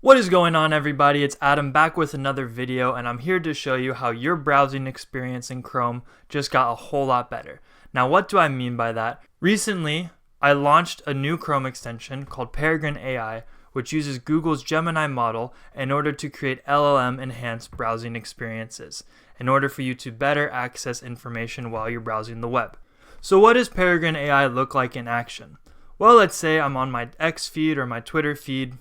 What is going on, everybody? It's Adam back with another video, and I'm here to show you how your browsing experience in Chrome just got a whole lot better. Now, what do I mean by that? Recently, I launched a new Chrome extension called PeregrineAI, which uses Google's Gemini model in order to create LLM enhanced browsing experiences, in order for you to better access information while you're browsing the web. So what does PeregrineAI look like in action? Well, let's say I'm on my X feed or my Twitter feed,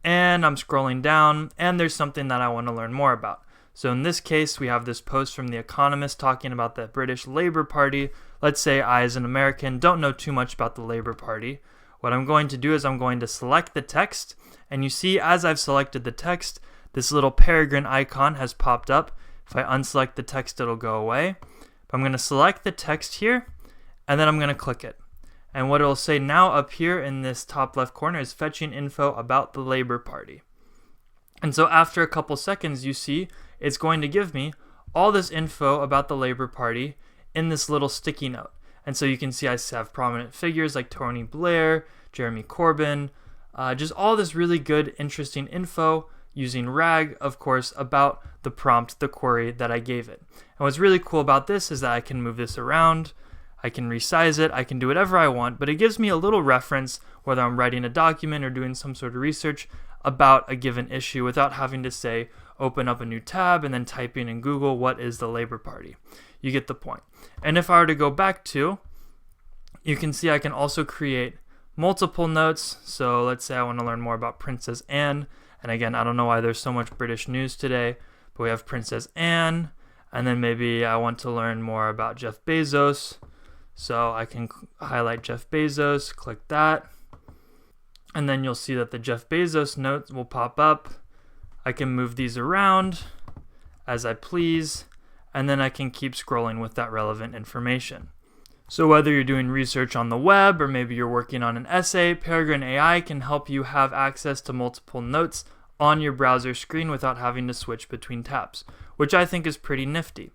and I'm scrolling down, and there's something that I want to learn more about. So in this case, we have this post from The Economist talking about the British Labour Party. Let's say I, as an American, don't know too much about the Labour Party. What I'm going to do is I'm going to select the text, and you see as I've selected the text, this little peregrine icon has popped up. If I unselect the text, it'll go away. But I'm going to select the text here, and then I'm going to click it. And what it'll say now up here in this top left corner is fetching info about the Labour Party. And so after a couple seconds, you see it's going to give me all this info about the Labour Party in this little sticky note. And so you can see I have prominent figures like Tony Blair, Jeremy Corbyn, just all this really good, interesting info using RAG, of course, about the prompt, the query that I gave it. And what's really cool about this is that I can move this around, I can resize it, I can do whatever I want, but it gives me a little reference whether I'm writing a document or doing some sort of research about a given issue without having to say, open up a new tab and then typing in Google, what is the Labour Party? You get the point. And if I were to go back to, you can see I can also create multiple notes. So let's say I want to learn more about Princess Anne. And again, I don't know why there's so much British news today, but we have Princess Anne. And then maybe I want to learn more about Jeff Bezos. So I can highlight Jeff Bezos, click that, and then you'll see that the Jeff Bezos note will pop up. I can move these around as I please, and then I can keep scrolling with that relevant information. So whether you're doing research on the web or maybe you're working on an essay, PeregrineAI can help you have access to multiple notes on your browser screen without having to switch between tabs, which I think is pretty nifty.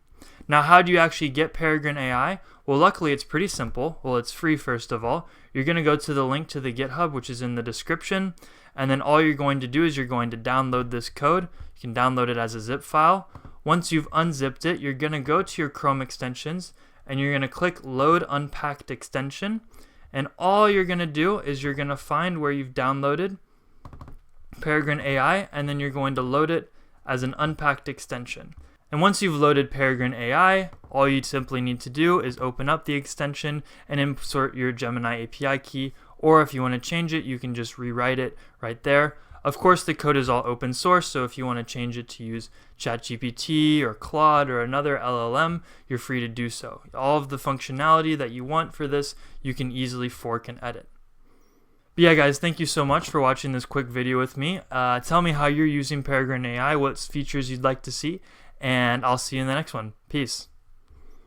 Now, how do you actually get PeregrineAI? Well, luckily it's pretty simple. Well, it's free first of all. You're going to go to the link to the GitHub, which is in the description, and then all you're going to do is you're going to download this code. You can download it as a zip file. Once you've unzipped it, you're going to go to your Chrome extensions, and you're going to click Load Unpacked Extension, and all you're going to do is you're going to find where you've downloaded PeregrineAI, and then you're going to load it as an unpacked extension. And once you've loaded PeregrineAI, all you simply need to do is open up the extension and insert your Gemini API key, or if you want to change it, you can just rewrite it right there. Of course, the code is all open source, so if you want to change it to use ChatGPT or Claude or another LLM, you're free to do so. All of the functionality that you want for this, you can easily fork and edit. But yeah, guys, thank you so much for watching this quick video with me. Tell me how you're using PeregrineAI, what features you'd like to see, and I'll see you in the next one. Peace.